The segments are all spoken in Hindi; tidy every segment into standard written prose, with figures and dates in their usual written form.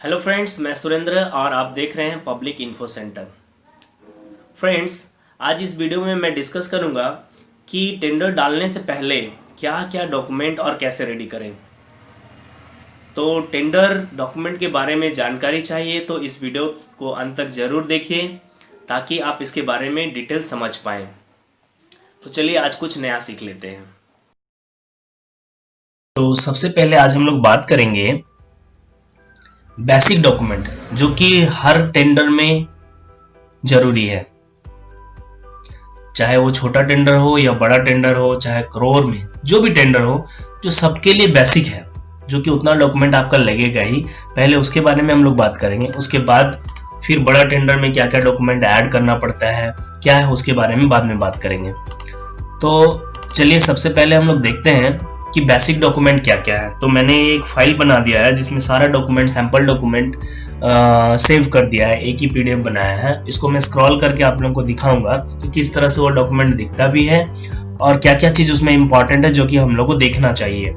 हेलो फ्रेंड्स, मैं सुरेंद्र और आप देख रहे हैं पब्लिक इन्फो सेंटर। फ्रेंड्स, आज इस वीडियो में मैं डिस्कस करूंगा कि टेंडर डालने से पहले क्या क्या डॉक्यूमेंट और कैसे रेडी करें। तो टेंडर डॉक्यूमेंट के बारे में जानकारी चाहिए तो इस वीडियो को अंत तक ज़रूर देखिए ताकि आप इसके बारे में डिटेल समझ पाएँ। तो चलिए आज कुछ नया सीख लेते हैं। तो सबसे पहले आज हम लोग बात करेंगे बेसिक डॉक्यूमेंट जो कि हर टेंडर में जरूरी है, चाहे वो छोटा टेंडर हो या बड़ा टेंडर हो, चाहे करोड़ में जो भी टेंडर हो, जो सबके लिए बेसिक है, जो कि उतना डॉक्यूमेंट आपका लगेगा ही। पहले उसके बारे में हम लोग बात करेंगे, उसके बाद फिर बड़ा टेंडर में क्या क्या डॉक्यूमेंट ऐड करना पड़ता है, क्या है उसके बारे में बाद में बात करेंगे। तो चलिए सबसे पहले हम लोग देखते हैं कि बेसिक डॉक्यूमेंट क्या क्या है। तो मैंने एक फाइल बना दिया है जिसमें सारा डॉक्यूमेंट, सैंपल डॉक्यूमेंट सेव कर दिया है, एक ही पीडीएफ बनाया है। इसको मैं स्क्रॉल करके आप लोगों को दिखाऊंगा कि किस तरह से वो डॉक्यूमेंट दिखता भी है और क्या क्या चीज उसमें इंपॉर्टेंट है जो कि हम लोग को देखना चाहिए।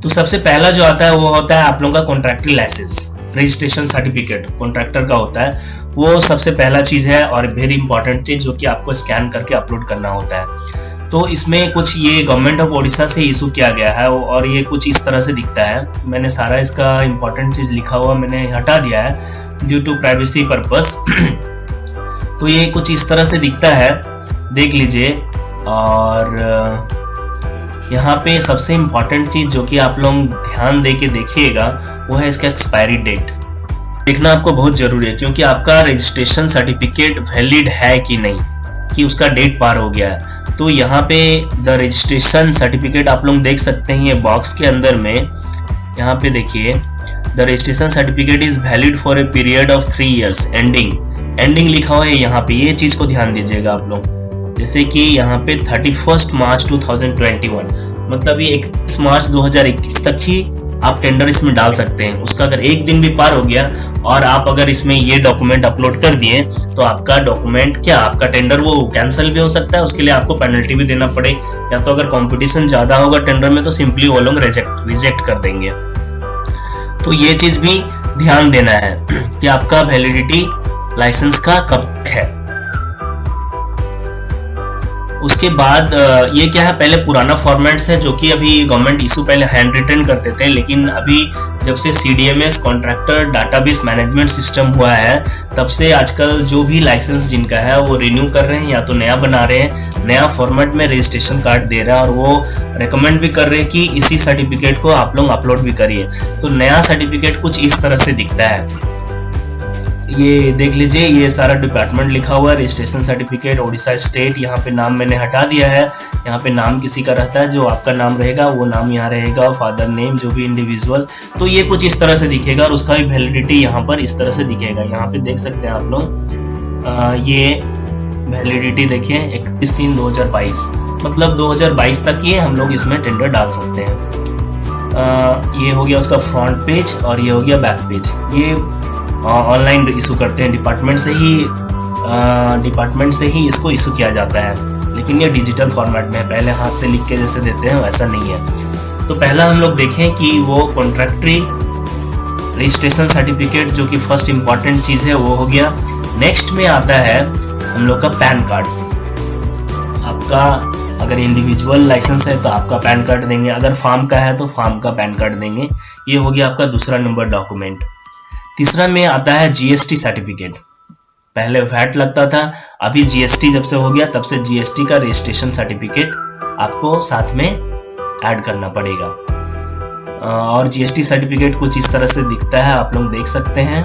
तो सबसे पहला जो आता है वो होता है आप लोगों का contractor licence, registration certificate contractor का होता है। वो सबसे पहला चीज है और वेरी इंपॉर्टेंट चीज जो कि आपको स्कैन करके अपलोड करना होता है। तो इसमें कुछ ये गवर्नमेंट ऑफ ओडिशा से इशू किया गया है और ये कुछ इस तरह से दिखता है। मैंने सारा इसका इंपॉर्टेंट चीज लिखा हुआ मैंने हटा दिया है ड्यू टू प्राइवेसी पर्पस। तो ये कुछ इस तरह से दिखता है, देख लीजिए। और यहाँ पे सबसे इम्पोर्टेंट चीज जो कि आप लोग ध्यान दे के देखिएगा वो है इसका एक्सपायरी डेट। देखना आपको बहुत जरूरी है क्योंकि आपका रजिस्ट्रेशन सर्टिफिकेट वैलिड है कि नहीं, कि उसका डेट पार हो गया है। तो यहाँ पे द रजिस्ट्रेशन सर्टिफिकेट आप लोग देख सकते हैं ये बॉक्स के अंदर में। यहाँ पे देखिए, the registration certificate is valid for a period of 3 years ending लिखा हुआ है यहाँ पे। ये चीज को ध्यान दीजिएगा आप लोग। जैसे कि यहाँ पे 31 मार्च 2021, मतलब ये 31 मार्च 2021 तक ही आप टेंडर इसमें डाल सकते हैं। उसका अगर एक दिन भी पार हो गया और आप अगर इसमें ये डॉक्यूमेंट अपलोड कर दिए तो आपका डॉक्यूमेंट क्या, आपका टेंडर वो कैंसिल भी हो सकता है, उसके लिए आपको पेनल्टी भी देना पड़े, या तो अगर कंपटीशन ज्यादा होगा टेंडर में तो सिंपली वो लोग रिजेक्ट कर देंगे। तो ये चीज भी ध्यान देना है कि आपका वैलिडिटी लाइसेंस का कब तक है। उसके बाद ये क्या है, पहले पुराना फॉर्मेट्स है जो कि अभी गवर्नमेंट इशू पहले हैंड रिटन करते थे, लेकिन अभी जब से CDMS contractor database management system हुआ है तब से आजकल जो भी लाइसेंस जिनका है वो रिन्यू कर रहे हैं या तो नया बना रहे हैं, नया फॉर्मेट में रजिस्ट्रेशन कार्ड दे रहा है और वो रेकमेंड भी कर रहे हैं कि इसी सर्टिफिकेट को आप लोग अपलोड भी करिए। तो नया सर्टिफिकेट कुछ इस तरह से दिखता है, ये देख लीजिए। ये सारा डिपार्टमेंट लिखा हुआ है, रजिस्ट्रेशन सर्टिफिकेट ओडिशा स्टेट। यहाँ पे नाम मैंने हटा दिया है, यहाँ पे नाम किसी का रहता है, जो आपका नाम रहेगा वो नाम यहाँ रहेगा, फादर नेम जो भी इंडिविजुअल। तो ये कुछ इस तरह से दिखेगा और उसका भी वैलिडिटी यहाँ पर इस तरह से दिखेगा। यहाँ पे देख सकते हैं आप लोग, ये वैलिडिटी देखिए 31/3/2022, मतलब 2022 तक ये हम लोग इसमें टेंडर डाल सकते हैं। ये हो गया उसका फ्रंट पेज और ये हो गया बैक पेज। ये ऑनलाइन इशू करते हैं, डिपार्टमेंट से ही इसको इशू किया जाता है, लेकिन ये डिजिटल फॉर्मेट में है, पहले हाथ से लिख के जैसे देते हैं वैसा नहीं है। तो पहला हम लोग देखें कि वो कॉन्ट्रैक्टरी रजिस्ट्रेशन सर्टिफिकेट जो कि फर्स्ट इंपॉर्टेंट चीज है वो हो गया। नेक्स्ट में आता है हम लोग का पैन कार्ड। आपका अगर इंडिविजुअल लाइसेंस है तो आपका पैन कार्ड देंगे, अगर फार्म का है तो फार्म का पैन कार्ड देंगे। ये हो गया आपका दूसरा नंबर डॉक्यूमेंट। तीसरा में आता है GST सर्टिफिकेट। पहले वैट लगता था, अभी GST जब से हो गया तब से GST का रजिस्ट्रेशन सर्टिफिकेट आपको साथ में ऐड करना पड़ेगा। और GST सर्टिफिकेट कुछ इस तरह से दिखता है, आप लोग देख सकते हैं।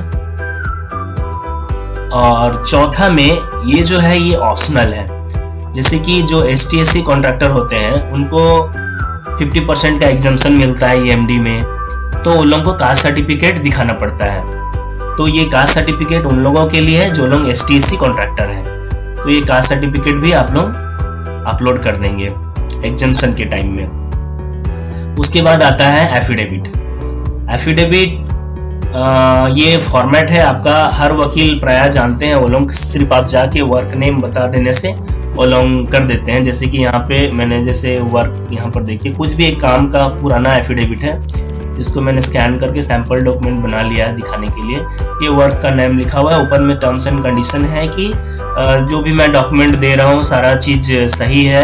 और चौथा में ये जो है ये ऑप्शनल है, जैसे कि जो ST/SC कॉन्ट्रैक्टर होते हैं उनको 50% का एग्जम्पशन मिलता है EMD में, तो उन लोगों को कास्ट सर्टिफिकेट दिखाना पड़ता है। तो ये कास्ट सर्टिफिकेट उन लोगों के लिए है जो लोग ST/SC कॉन्ट्रैक्टर हैं। तो ये कास्ट सर्टिफिकेट भी आप लोग अपलोड कर देंगे एग्जम्पशन के टाइम में। उसके बाद आता है एफिडेविट। ये फॉर्मेट है आपका, हर वकील प्राय जानते हैं, वो लोग सिर्फ आप जाके वर्क नेम बता देने से वो लोग कर देते हैं। जैसे कि यहाँ पे मैंने जैसे वर्क यहाँ पर देखिए कुछ भी एक काम का पुराना एफिडेविट है, जिसको मैंने स्कैन करके सैंपल डॉक्यूमेंट बना लिया है दिखाने के लिए। ये वर्क का नेम लिखा हुआ है, ऊपर में टर्म्स एंड कंडीशन है कि जो भी मैं डॉक्यूमेंट दे रहा हूँ सारा चीज सही है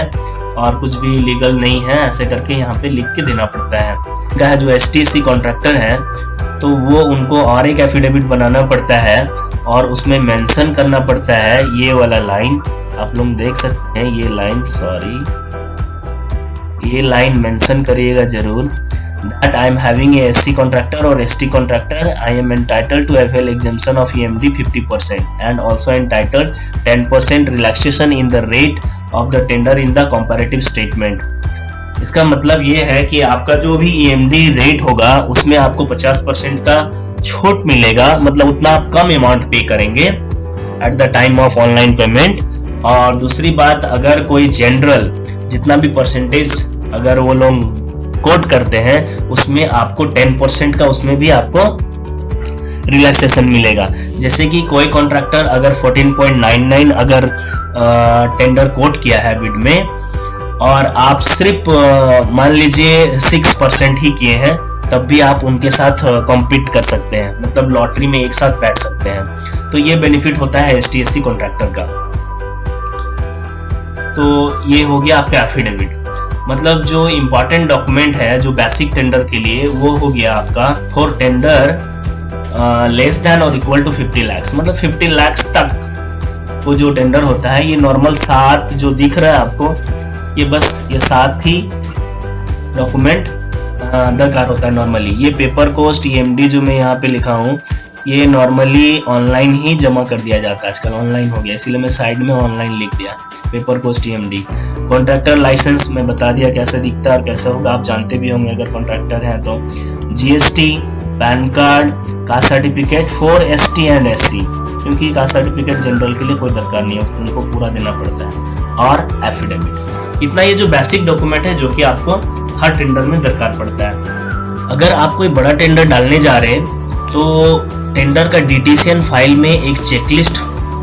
और कुछ भी लीगल नहीं है, ऐसे करके यहाँ पे लिख के देना पड़ता है। क्या है, जो STC कॉन्ट्रैक्टर है तो वो उनको और एक एफिडेविट बनाना पड़ता है और उसमें मेंशन करना पड़ता है ये वाला लाइन, आप लोग देख सकते हैं ये लाइन, ये लाइन मेंशन करिएगा जरूर, that I am having a SC contractor or ST contractor, I am entitled to avail exemption of EMD 50% and also entitled 10% relaxation in the rate of the tender in the comparative statement। इसका मतलब ये है कि आपका जो भी EMD रेट होगा उसमें आपको 50% का छूट मिलेगा, मतलब उतना आप कम अमाउंट पे करेंगे at the time of online payment. और दूसरी बात, अगर कोई जनरल जितना भी परसेंटेज अगर वो लोग कोट करते हैं उसमें आपको 10% का उसमें भी आपको रिलैक्सेशन मिलेगा। जैसे कि कोई कॉन्ट्रैक्टर अगर 14.99 अगर टेंडर कोट किया है बिड में और आप सिर्फ मान लीजिए 6% ही किए हैं, तब भी आप उनके साथ कॉम्पीट कर सकते हैं, मतलब लॉटरी में एक साथ बैठ सकते हैं। तो ये बेनिफिट होता है STSC कॉन्ट्रैक्टर का। तो ये हो गया आपका एफिडेविट, मतलब जो इम्पोर्टेंट डॉक्यूमेंट है जो बेसिक टेंडर के लिए, वो हो गया आपका फॉर टेंडर लेस देन और इक्वल टू 50 लाख, मतलब 50 लाख तक वो जो टेंडर होता है। ये नॉर्मल 7 जो दिख रहा है आपको, ये बस ये 7 ही डॉक्यूमेंट दरकार होता है नॉर्मली। ये पेपर कोस्ट EMD जो मैं यहाँ पे लिखा हूँ ये नॉर्मली ऑनलाइन ही जमा कर दिया जाता है, आजकल ऑनलाइन हो गया, इसीलिए मैं साइड में ऑनलाइन लिख दिया, paper cost EMD। Contractor licence मैं बता दिया कैसे दिखता है और कैसे होगा, आप जानते भी होंगे अगर कॉन्ट्रैक्टर हैं तो। GST, pan card, caste certificate for ST and SC, क्योंकि कास्ट सर्टिफिकेट जनरल के लिए कोई दरकार नहीं है, उनको पूरा देना पड़ता है, और एफिडेविट। इतना ये जो बेसिक डॉक्यूमेंट है जो कि आपको हर टेंडर में दरकार पड़ता है। अगर आप कोई बड़ा टेंडर डालने जा रहे हैं तो टेंडर का DTCN फाइल में एक चेकलिस्ट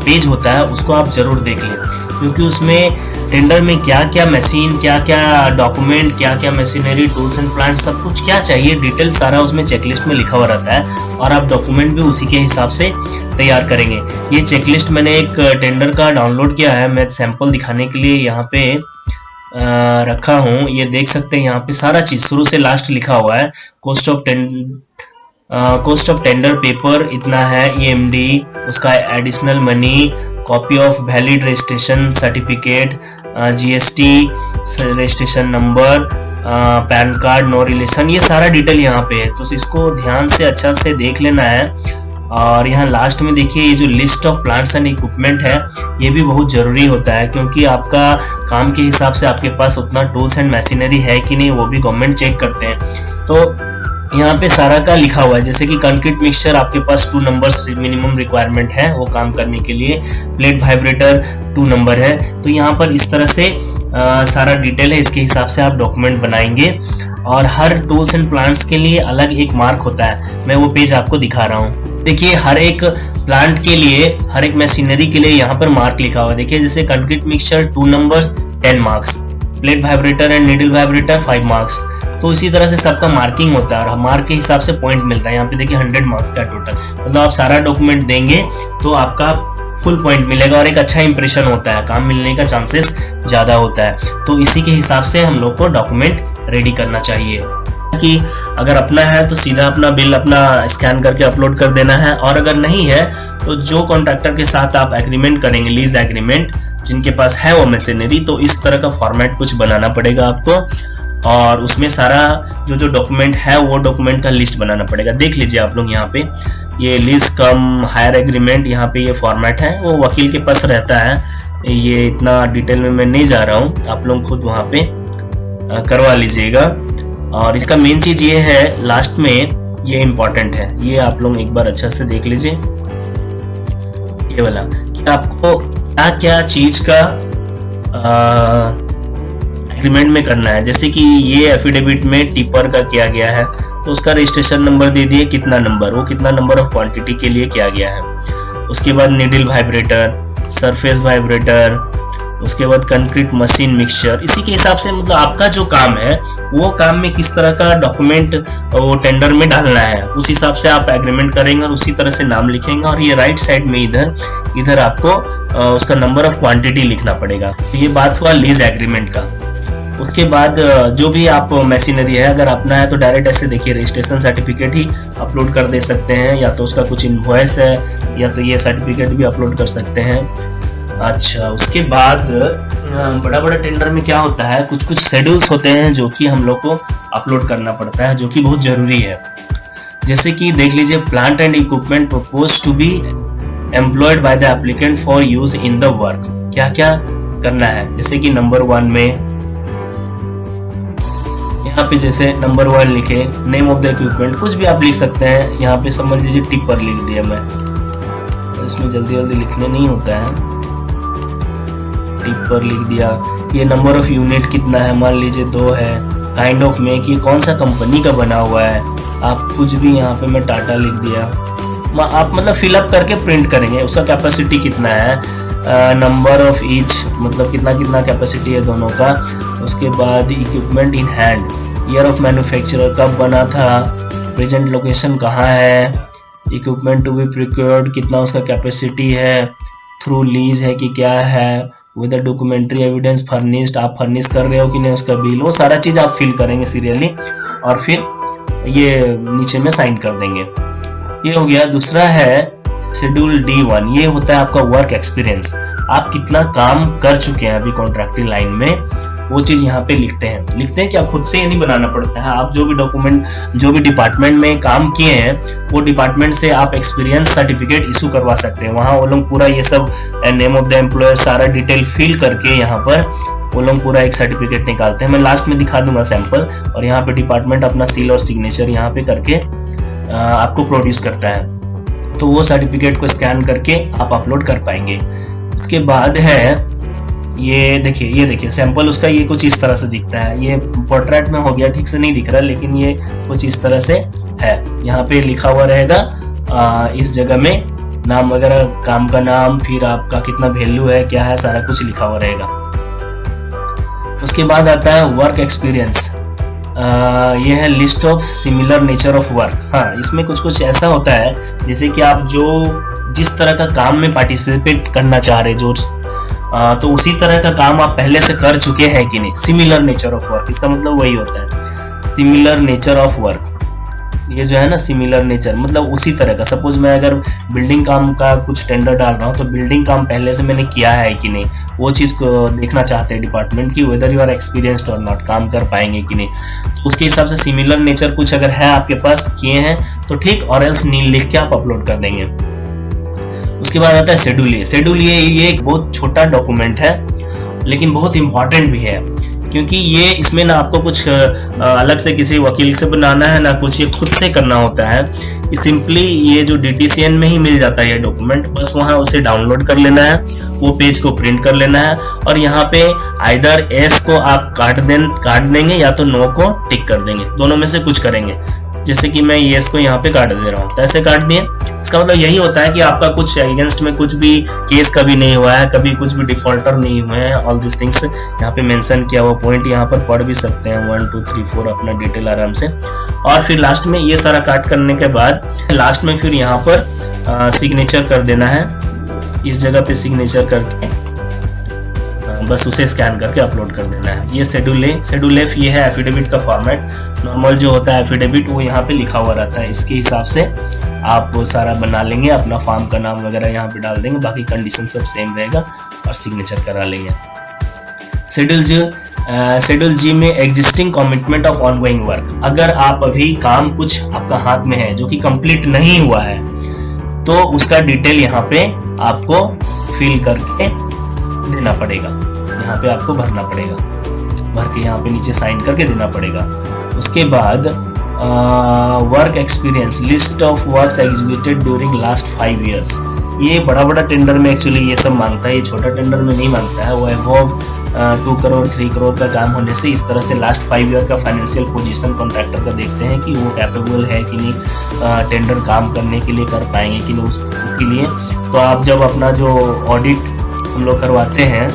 पेज होता है, उसको आप जरूर देख लें, क्योंकि उसमें टेंडर में क्या क्या मशीन, क्या क्या डॉक्यूमेंट, क्या क्या मशीनरी, टूल्स एंड प्लांट, सब कुछ क्या चाहिए डिटेल सारा उसमें चेकलिस्ट में लिखा हुआ रहता है और आप डॉक्यूमेंट भी उसी के हिसाब से तैयार करेंगे। ये चेकलिस्ट मैंने एक टेंडर का डाउनलोड किया है, मैं सैंपल दिखाने के लिए यहाँ पे रखा हूँ। ये देख सकते हैं यहाँ पे सारा चीज शुरू से लास्ट लिखा हुआ है। कोस्ट ऑफ टेंडर पेपर इतना है, EMD, उसका additional money, copy of valid registration certificate, GST registration number, PAN card, no relation, ये सारा डिटेल यहाँ पे है। तो इसको ध्यान से अच्छा से देख लेना है। और यहाँ लास्ट में देखिए ये जो list of plants and equipment है ये भी बहुत जरूरी होता है, क्योंकि आपका काम के हिसाब से आपके पास उतना टूल्स एंड मशीनरी है कि नहीं वो भी गवर्नमेंट चेक करते हैं। तो यहाँ पे सारा का लिखा हुआ है, जैसे कि कंक्रीट मिक्सचर आपके पास 2 नंबर्स मिनिमम रिक्वायरमेंट है वो काम करने के लिए, प्लेट वाइब्रेटर 2 नंबर है। तो यहाँ पर इस तरह से सारा डिटेल है, इसके हिसाब से आप डॉक्यूमेंट बनाएंगे। और हर टूल्स एंड प्लांट्स के लिए अलग एक मार्क होता है, मैं वो पेज आपको दिखा रहा हूँ। देखिए हर एक प्लांट के लिए, हर एक मशीनरी के लिए यहाँ पर मार्क लिखा हुआ है। देखिए जैसे concrete mixture 2 numbers 10 marks, plate vibrator and needle vibrator 5 marks. तो इसी तरह से सबका मार्किंग होता है और मार्क के हिसाब से पॉइंट मिलता है। यहाँ पे देखिए 100 मार्क्स का टोटल, मतलब आप सारा डॉक्यूमेंट देंगे तो आपका फुल पॉइंट मिलेगा और एक अच्छा इंप्रेशन होता है, काम मिलने का चांसेस ज्यादा होता है। तो इसी के हिसाब से हम लोग को डॉक्यूमेंट रेडी करना चाहिए कि अगर अपना है तो सीधा अपना बिल अपना स्कैन करके अपलोड कर देना है, और अगर नहीं है तो जो कॉन्ट्रैक्टर के साथ आप एग्रीमेंट करेंगे, लीज एग्रीमेंट, जिनके पास है वो मशीनरी, तो इस तरह का फॉर्मेट कुछ बनाना पड़ेगा आपको और उसमें सारा जो डॉक्यूमेंट है वो डॉक्यूमेंट का लिस्ट बनाना पड़ेगा। देख लीजिए आप लोग यहाँ पे ये लीज कम हायर एग्रीमेंट, यहाँ पे ये फॉर्मेट है, वो वकील के पास रहता है, ये इतना डिटेल में मैं नहीं जा रहा हूँ, आप लोग खुद वहाँ पे करवा लीजिएगा। और इसका मेन चीज ये है, लास्ट में ये इम्पोर्टेंट है, ये आप लोग एक बार अच्छा से देख लीजिए ये वाला, कि आपको क्या क्या चीज का एग्रीमेंट में करना है। जैसे कि ये एफिडेविट में टिपर का किया गया है तो उसका रजिस्ट्रेशन नंबर दे दिए, कितना नंबर, वो कितना नंबर ऑफ क्वांटिटी के लिए किया गया है। उसके बाद नीडल वाइब्रेटर, सरफेस वाइब्रेटर, उसके बाद कंक्रीट मशीन मिक्सचर, इसी के हिसाब से मतलब आपका जो काम है वो काम में किस तरह का डॉक्यूमेंट वो टेंडर में डालना है, उस हिसाब से आप एग्रीमेंट करेंगे और उसी तरह से नाम लिखेंगे। और ये राइट साइड में इधर आपको उसका नंबर ऑफ क्वांटिटी लिखना पड़ेगा। तो ये बात हुआ लीज एग्रीमेंट का। उसके बाद जो भी आप मशीनरी है अगर अपना है तो डायरेक्ट ऐसे देखिए रजिस्ट्रेशन सर्टिफिकेट ही अपलोड कर दे सकते हैं, या तो उसका कुछ इनवॉइस है या तो ये सर्टिफिकेट भी अपलोड कर सकते हैं। अच्छा, उसके बाद बड़ा बड़ा टेंडर में क्या होता है, कुछ कुछ शेड्यूल्स होते हैं जो कि हम लोग को अपलोड करना पड़ता है, जो कि बहुत जरूरी है। जैसे कि देख लीजिए, plant and equipment propose to be employed by the applicant for use in the work, क्या क्या करना है। जैसे कि नंबर 1 में यहाँ पे जैसे नंबर 1 लिखे, नेम ऑफ द इक्विपमेंट, कुछ भी आप लिख सकते हैं। यहाँ पे समझ लीजिए टिप्पर लिख दिया मैं, इसमें जल्दी जल्दी लिखने नहीं होता है, टिप्पर लिख दिया। ये नंबर ऑफ यूनिट कितना है, मान लीजिए 2 है। काइंड ऑफ मेक, ये कौन सा कंपनी का बना हुआ है, आप कुछ भी, यहाँ पे मैं टाटा लिख दिया। आप मतलब फिलअप करके प्रिंट करेंगे। उसका कैपेसिटी कितना है, नंबर ऑफ ईच, मतलब कितना कितना कैपेसिटी है दोनों का। उसके बाद equipment in hand, year of manufacturer, कब बना था, प्रेजेंट लोकेशन कहाँ है, इक्विपमेंट टू बी प्रोक्योर्ड, कितना उसका कैपेसिटी है, थ्रू लीज है कि क्या है, विद डॉक्यूमेंट्री एविडेंस फर्निश्ड, आप फर्निश कर रहे हो कि नहीं, उसका बिल, वो सारा चीज आप फिल करेंगे सीरियली और फिर ये नीचे में साइन कर देंगे। ये हो गया। दूसरा है शेड्यूल D1, ये होता है आपका वर्क एक्सपीरियंस, आप कितना काम कर चुके हैं अभी कॉन्ट्रैक्टिंग लाइन में, वो चीज यहाँ पे लिखते हैं कि आप खुद से ये नहीं बनाना पड़ता है। आप जो भी डॉक्यूमेंट, जो भी डिपार्टमेंट में काम किए हैं वो डिपार्टमेंट से आप एक्सपीरियंस सर्टिफिकेट इशू करवा सकते हैं। वहाँ वो लोग पूरा ये सब नेम ऑफ द एम्प्लॉयर सारा डिटेल फिल करके यहाँ पर वो लोग पूरा एक सर्टिफिकेट निकालते हैं। मैं लास्ट में दिखा दूंगा सैंपल। और यहाँ पे डिपार्टमेंट अपना सील और सिग्नेचर यहाँ पे करके आपको प्रोड्यूस करता है, तो वो सर्टिफिकेट को स्कैन करके आप अपलोड कर पाएंगे। उसके बाद है ये देखिए सैंपल उसका, ये कुछ इस तरह से दिखता है। ये पोर्ट्रेट में हो गया, ठीक से नहीं दिख रहा, लेकिन ये कुछ इस तरह से है। यहाँ पे लिखा हुआ रहेगा इस जगह में नाम वगैरह, काम का नाम, फिर आपका कितना वैल्यू है, क्या है, सारा कुछ लिखा हुआ रहेगा। उसके बाद आता है वर्क एक्सपीरियंस। ये है list of similar nature of work. हाँ, इसमें कुछ कुछ ऐसा होता है जैसे कि आप जिस तरह का काम में पार्टिसिपेट करना चाह रहे, तो उसी तरह का काम आप पहले से कर चुके हैं कि नहीं। सिमिलर नेचर ऑफ वर्क, इसका मतलब वही होता है, सिमिलर नेचर ऑफ वर्क। ये जो है ना सिमिलर नेचर, मतलब उसी तरह का। सपोज मैं अगर बिल्डिंग काम का कुछ टेंडर डाल रहा हूँ तो बिल्डिंग काम पहले से मैंने किया है कि नहीं, वो चीज को देखना चाहते हैं डिपार्टमेंट की, वेदर यू आर एक्सपीरियंस्ड और नॉट, काम कर पाएंगे कि नहीं। तो उसके हिसाब से सिमिलर नेचर कुछ अगर है आपके पास, किए हैं तो ठीक, और एल्स नील लिख के आप अपलोड कर देंगे। उसके बाद आता है शेड्यूल। शेड्यूल ये एक बहुत छोटा डॉक्यूमेंट है लेकिन बहुत इंपॉर्टेंट भी है, क्योंकि ये इसमें ना आपको कुछ अलग से किसी वकील से बनाना है ना कुछ, ये खुद से करना होता है। सिंपली ये जो DTCN में ही मिल जाता है ये डॉक्यूमेंट, बस वहाँ उसे डाउनलोड कर लेना है, वो पेज को प्रिंट कर लेना है और यहाँ पे आइदर एस को आप काट देंगे या तो नो को टिक कर देंगे, दोनों में से कुछ करेंगे। जैसे कि मैं येस को यहाँ पे काट दे रहा हूँ, तो ऐसे काट दिए। इसका मतलब यही होता है कि आपका कुछ अगेंस्ट में कुछ भी केस कभी नहीं हुआ है, कभी कुछ भी डिफॉल्टर नहीं हुए हैं। ऑल दिस थिंग्स यहाँ पे मेंशन किया हुआ पॉइंट यहाँ पर पढ़ भी सकते हैं, 1 2 3 4 अपना डिटेल आराम से। और फिर लास्ट में ये सारा काट करने के बाद लास्ट में फिर यहाँ पर सिग्नेचर कर देना है, इस जगह पे सिग्नेचर करके बस उसे स्कैन करके अपलोड कर देना है। ये शेड्यूल एफ ये है एफिडेविट का फॉर्मेट। नॉर्मल जो होता है एफिडेविट वो यहाँ पे लिखा हुआ रहता है, इसके हिसाब से आप वो सारा बना लेंगे, अपना फॉर्म का नाम वगैरह यहाँ पे डाल देंगे, बाकी कंडीशन सब सेम रहेगा और सिग्नेचर करा लेंगे। शेड्यूल जी में existing commitment of ongoing work. अगर आप अभी काम कुछ आपका हाथ में है जो कि कंप्लीट नहीं हुआ है तो उसका डिटेल यहाँ पे आपको फिल करके देना पड़ेगा, यहाँ पे आपको भरना पड़ेगा, भर के यहाँ पे नीचे साइन करके देना पड़ेगा। उसके बाद work experience, list of works executed during last 5 years। ये बड़ा बड़ा टेंडर में एक्चुअली ये सब मांगता है, ये छोटा टेंडर में नहीं मांगता है। वो एबव 2 करोड़ 3 करोड़ का काम होने से इस तरह से लास्ट 5 year का फाइनेंशियल पोजीशन कॉन्ट्रैक्टर का देखते हैं कि वो कैपेबल है कि नहीं, टेंडर काम करने के लिए कर पाएंगे कि नहीं। उसके लिए तो आप जब अपना जो ऑडिट हम लोग करवाते हैं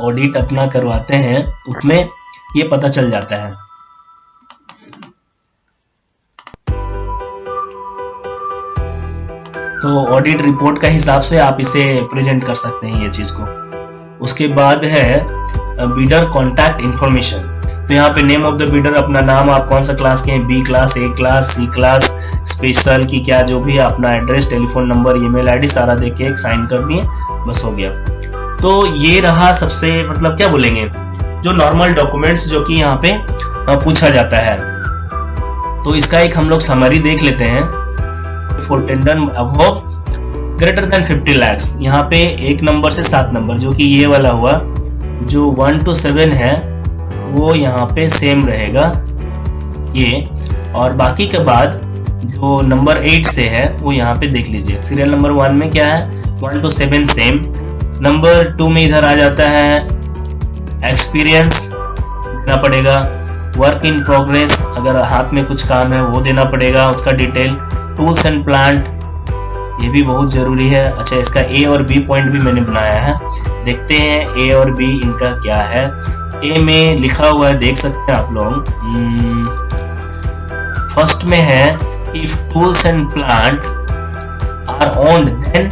ऑडिट अपना करवाते हैं उसमें ये पता चल जाता है। तो ऑडिट रिपोर्ट का हिसाब से आप इसे प्रेजेंट कर सकते हैं ये चीज को। उसके बाद है बीडर कॉन्टैक्ट इंफॉर्मेशन। तो यहाँ पे नेम ऑफ द बीडर, अपना नाम, आप कौन सा क्लास के हैं, बी क्लास, ए क्लास, सी क्लास, स्पेशल की क्या जो भी, अपना address, telephone number, email ID सारा देके एक साइन कर दिए, बस हो गया। तो ये रहा सबसे मतलब क्या बोलेंगे जो नॉर्मल डॉक्यूमेंट्स जो कि यहाँ पे पूछा जाता है। तो इसका एक हम लोग समरी देख लेते हैं। For tender above greater than 50 lakhs, यहाँ पे 1 नंबर से 7 नंबर जो कि ये वाला हुआ, जो 1 to 7 है वो यहाँ पे सेम रहेगा ये, और बाकी के बाद जो नंबर 8 से है वो यहाँ पे देख लीजिए। सीरियल नंबर 1 में क्या है, 1 to 7 सेम, नंबर 2 में इधर आ जाता है एक्सपीरियंस देना पड़ेगा, वर्क इन प्रोग्रेस, अगर हाथ में कुछ काम है वो देना पड़ेगा, उसका डिटेल, टूल्स एंड प्लांट, ये भी बहुत जरूरी है। अच्छा, इसका ए और बी पॉइंट भी मैंने बनाया है, देखते हैं ए और बी इनका क्या है। ए में लिखा हुआ है, देख सकते हैं आप लोग, फर्स्ट में है if tools and plant are owned then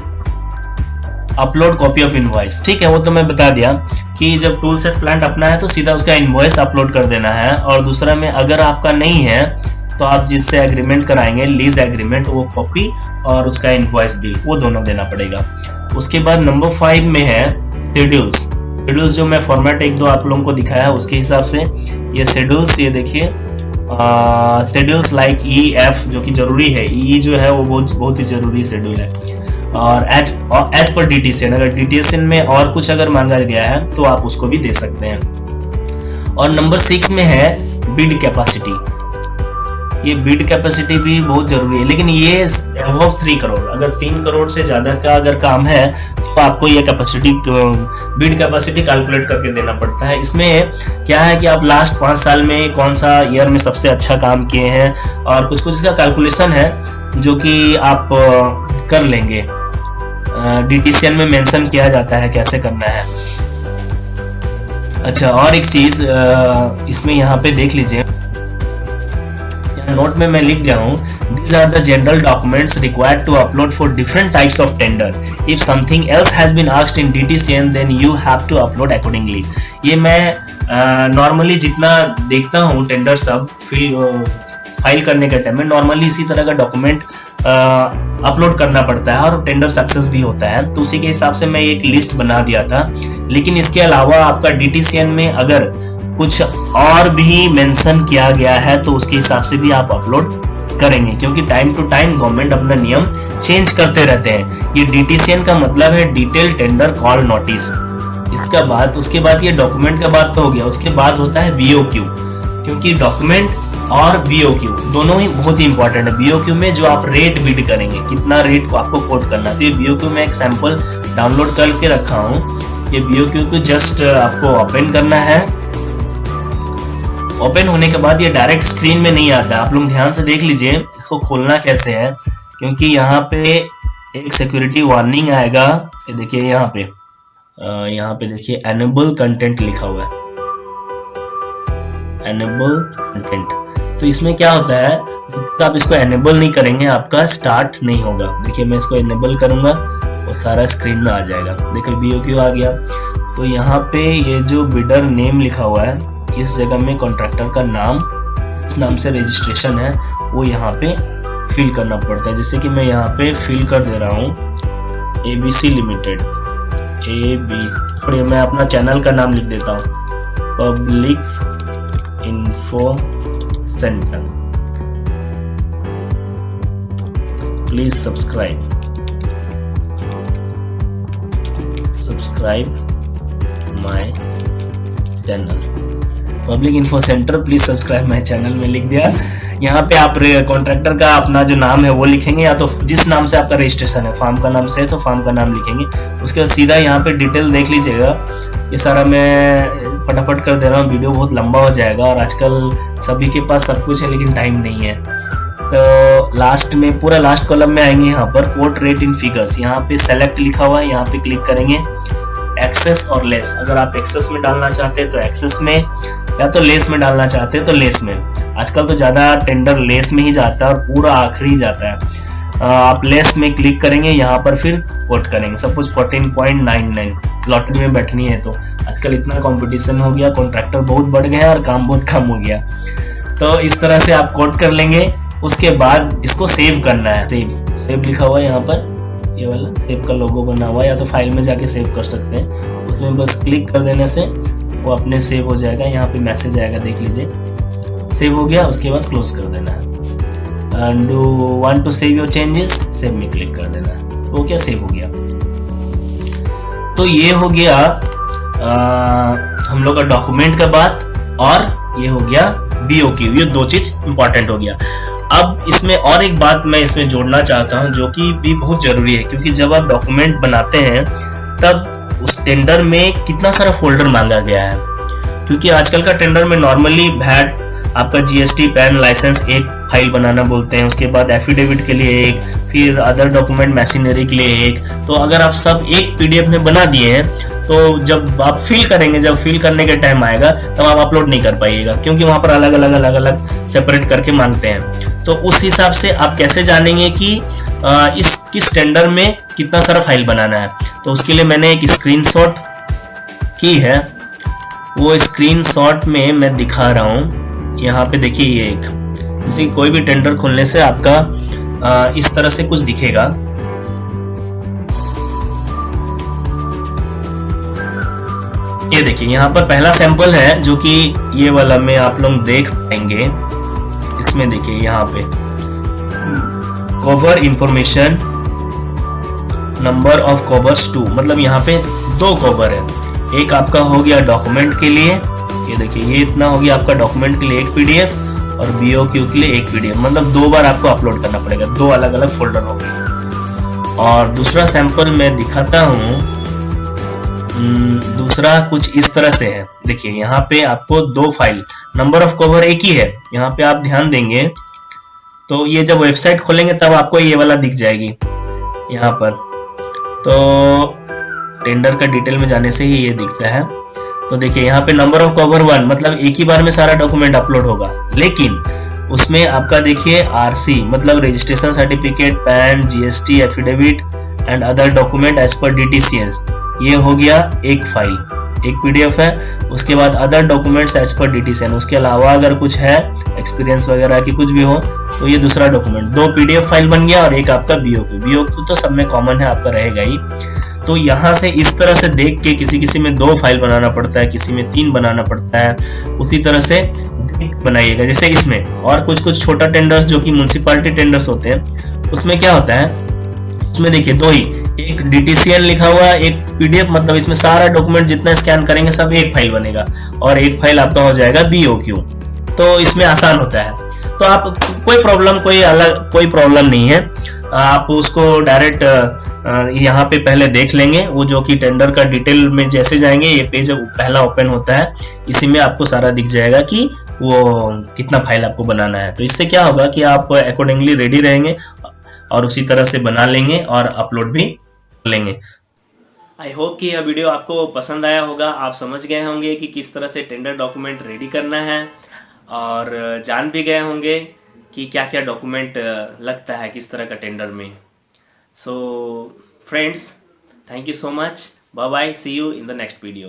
upload copy of invoice. ठीक है, वो तो मैं बता दिया कि जब टूल्स एंड प्लांट अपना है तो सीधा उसका इनवॉइस अपलोड कर देना है, और दूसरा में अगर आपका नहीं है तो आप जिससे एग्रीमेंट कराएंगे, लीज एग्रीमेंट, वो कॉपी और उसका इनवॉइस बिल, वो दोनों देना पड़ेगा। उसके बाद नंबर 5 में है शेड्यूल्स। शेड्यूल्स जो मैं फॉर्मेट 1-2 आप लोगों को दिखाया है उसके हिसाब से ये शेड्यूल्स, ये देखिए शेड्यूल्स लाइक EF जो कि जरूरी है, ई जो है वो बहुत ही जरूरी शेड्यूल है। और एज पर DTCN, अगर DTCN में और कुछ अगर मांगा गया है तो आप उसको भी दे सकते हैं। और नंबर 6 में है बिड कैपेसिटी। ये बिड कैपेसिटी भी बहुत जरूरी है, लेकिन ये अबव 3 करोड़, अगर 3 करोड़ से ज्यादा का अगर काम है तो आपको ये कैपेसिटी, बिड कैपेसिटी कैलकुलेट करके देना पड़ता है। इसमें क्या है कि आप लास्ट 5 साल में कौन सा ईयर में सबसे अच्छा काम किए हैं, और कुछ इसका कैलकुलेशन है जो कि आप कर लेंगे। DTCN में मेंशन किया जाता है कैसे करना है। अच्छा, और एक चीज इसमें यहाँ पे देख लीजिए, नोट में मैं लिख गया हूँ, these are the general documents required to upload for different types of tender. If something else has been asked in DTCN, then you have to upload accordingly. ये मैं नॉर्मली जितना देखता हूँ टेंडर सब फाइल करने के टाइम में नॉर्मली इसी तरह का डॉक्यूमेंट अपलोड करना पड़ता है और टेंडर सक्सेस भी होता है, तो उसी के हिसाब से मैं एक लिस्ट बना दिया था। लेकिन इसके अलावा आपका DTCN में अगर कुछ और भी मेंशन किया गया है तो उसके हिसाब से भी आप अपलोड करेंगे, क्योंकि टाइम टू टाइम गवर्नमेंट अपना नियम चेंज करते रहते हैं। ये DTCN का मतलब है डिटेल टेंडर कॉल नोटिस। इसका बाद उसके बाद ये डॉक्यूमेंट का बात तो हो गया, उसके बाद होता है BOQ, क्योंकि डॉक्यूमेंट और BOQ दोनों ही बहुत ही इंपॉर्टेंट है। BOQ में जो आप रेट बिड करेंगे, कितना रेट को आपको कोट करना है, तो ये BOQ में एक सैंपल डाउनलोड करके रखा हूँ। ये BOQ को जस्ट आपको ओपन करना है। ओपन होने के बाद ये डायरेक्ट स्क्रीन में नहीं आता, आप लोग ध्यान से देख लीजिए इसको खोलना कैसे है, क्योंकि यहाँ पे एक सिक्योरिटी वार्निंग आएगा। ये देखिए यहाँ पे देखिए एनेबल कंटेंट लिखा हुआ है, एनेबल कंटेंट। तो इसमें क्या होता है, तो आप इसको एनेबल नहीं करेंगे आपका स्टार्ट नहीं होगा। देखिए मैं इसको एनेबल करूंगा और सारा स्क्रीन में आ जाएगा। देखिए BOQ आ गया। तो यहाँ पे ये जो बिडर नेम लिखा हुआ है, इस जगह में कॉन्ट्रैक्टर का नाम, इस नाम से रजिस्ट्रेशन है वो यहाँ पे फिल करना पड़ता है। जैसे कि मैं यहाँ पे फिल कर दे रहा हूँ ABC लिमिटेड, मैं अपना चैनल का नाम लिख देता हूँ, public info centre, please subscribe my channel, public info centre please subscribe my channel में लिख दिया। यहाँ पे आप कॉन्ट्रैक्टर का अपना जो नाम है वो लिखेंगे, या तो जिस नाम से आपका रजिस्ट्रेशन है, फार्म का नाम से है तो फार्म का नाम लिखेंगे। उसके बाद सीधा यहाँ पे डिटेल देख लीजिएगा। ये सारा मैं फटाफट कर दे रहा हूँ, वीडियो बहुत लंबा हो जाएगा और आजकल सभी के पास सब कुछ है लेकिन टाइम नहीं है। तो लास्ट में पूरा लास्ट कॉलम में आएंगे, यहाँ पर कोट रेट इन फिगर्स, यहाँ पे सेलेक्ट लिखा हुआ है, यहाँ पे क्लिक करेंगे। एक्सेस और लेस। अगर आप एक्सेस में डालना चाहते हैं तो एक्सेस में, या तो लेस में डालना चाहते हैं तो लेस में। आजकल तो ज़्यादा टेंडर लेस में ही जाता है और पूरा आखिरी जाता है। आप लेस में क्लिक करेंगे, यहाँ पर फिर कोट करेंगे सपोज 14.99 लॉटरी में बैठनी है। तो आजकल इतना कंपटीशन हो गया, कॉन्ट्रैक्टर बहुत बढ़ गए और काम बहुत कम हो गया। तो इस तरह से आप कोट कर लेंगे। उसके बाद इसको सेव करना है। सेव लिखा हुआ है यहाँ पर, ये वाला सेव का लोगो बना हुआ है, या तो फाइल में जाके सेव कर सकते हैं। उसमें बस क्लिक कर देने से वो अपने सेव हो जाएगा। यहाँ पे मैसेज आएगा, देख लीजिए सेव हो गया। उसके बाद क्लोज कर देना है। Do want to save your changes, save में क्लिक कर देना है। तो क्या सेव हो गया। तो ये हो गया हम लोग का डॉक्यूमेंट का बात, और ये हो गया BOQ। ये दो चीज इंपॉर्टेंट हो गया। अब इसमें और एक बात मैं इसमें जोड़ना चाहता हूं जो कि भी बहुत जरूरी है, क्योंकि जब आप डॉक्यूमेंट बनाते हैं तब उस टेंडर में कितना सारा फोल्डर मांगा गया है। क्योंकि आजकल का टेंडर में नॉर्मली VAT, आपका GST, पैन, लाइसेंस एक फाइल बनाना बोलते हैं। उसके बाद एफिडेविट के लिए एक, फिर अदर डॉक्यूमेंट मशीनरी के लिए एक। तो अगर आप सब एक PDF में बना दिए हैं तो जब आप फिल करेंगे, जब फिल करने के टाइम आएगा तब आप अपलोड नहीं कर पाइएगा, क्योंकि वहां पर अलग अलग सेपरेट करके मांगते हैं। तो उस हिसाब से आप कैसे जानेंगे कि इस किस टेंडर में कितना सारा फाइल बनाना है। तो उसके लिए मैंने एक स्क्रीनशॉट की है। वो स्क्रीनशॉट में मैं दिखा रहा हूँ। यहाँ पे देखिए, ये एक जैसे कोई भी टेंडर खोलने से आपका इस तरह से कुछ दिखेगा। ये देखिए, यहाँ पर पहला सैंपल है जो कि ये वाला में आप लोग देख पाएंगे। इसमें देखिए यहाँ पे cover information, number of covers 2, मतलब यहाँ पे 2 कवर है। एक आपका हो गया डॉक्यूमेंट के लिए, ये देखिए ये इतना हो गया आपका डॉक्यूमेंट के लिए एक PDF, और BOQ के लिए एक PDF। मतलब 2 बार आपको अपलोड करना पड़ेगा, 2 अलग अलग फोल्डर हो गए। और दूसरा सैंपल मैं दिखाता हूँ। दूसरा कुछ इस तरह से है। देखिए यहाँ पे आपको 2 फाइल, नंबर ऑफ कवर एक ही है। यहाँ पे आप ध्यान देंगे तो ये जब वेबसाइट खोलेंगे तब आपको ये वाला दिख जाएगी यहाँ पर। तो टेंडर का डिटेल में जाने से ही ये दिखता है। तो देखिए यहाँ पे नंबर ऑफ कवर 1, मतलब एक ही बार में सारा डॉक्यूमेंट अपलोड होगा। लेकिन उसमें आपका देखिए RC, मतलब registration certificate, PAN, GST, affidavit and other document as per DTCS, ये हो गया एक फाइल, एक PDF है। उसके बाद other documents as per DTCN, उसके अलावा अगर कुछ है एक्सपीरियंस वगैरह की कुछ भी हो तो ये दूसरा डॉक्यूमेंट। 2 PDF फाइल बन गया, और एक आपका BOQ तो सब में कॉमन है, आपका रहेगा ही। तो यहाँ से इस तरह से देख के किसी में 2 फाइल बनाना पड़ता है, किसी में 3 बनाना पड़ता है। उसी तरह से बनाइएगा। जैसे इसमें और कुछ छोटा टेंडर्स जो कि म्युनिसिपैलिटी टेंडर्स होते हैं, उसमें क्या होता है, उसमें देखिए 2 ही, एक DTCN लिखा हुआ, एक PDF, मतलब इसमें सारा डॉक्यूमेंट जितना स्कैन करेंगे सब एक फाइल बनेगा, और एक फाइल आपका हो जाएगा BOQ। तो इसमें आसान होता है। तो आप कोई प्रॉब्लम नहीं है। आप उसको डायरेक्ट यहाँ पे पहले देख लेंगे। वो जो कि टेंडर का डिटेल में जैसे जाएंगे, ये पेज पहला ओपन होता है, इसी में आपको सारा दिख जाएगा कि वो कितना फाइल आपको बनाना है। तो इससे क्या होगा कि आप अकॉर्डिंगली रेडी रहेंगे और उसी तरह से बना लेंगे और अपलोड भी लेंगे। आई होप कि यह वीडियो आपको पसंद आया होगा। आप समझ गए होंगे कि किस तरह से टेंडर डॉक्यूमेंट रेडी करना है, और जान भी गए होंगे कि क्या क्या डॉक्यूमेंट लगता है किस तरह का टेंडर में। So friends, thank you so much. Bye bye, see you in the next video.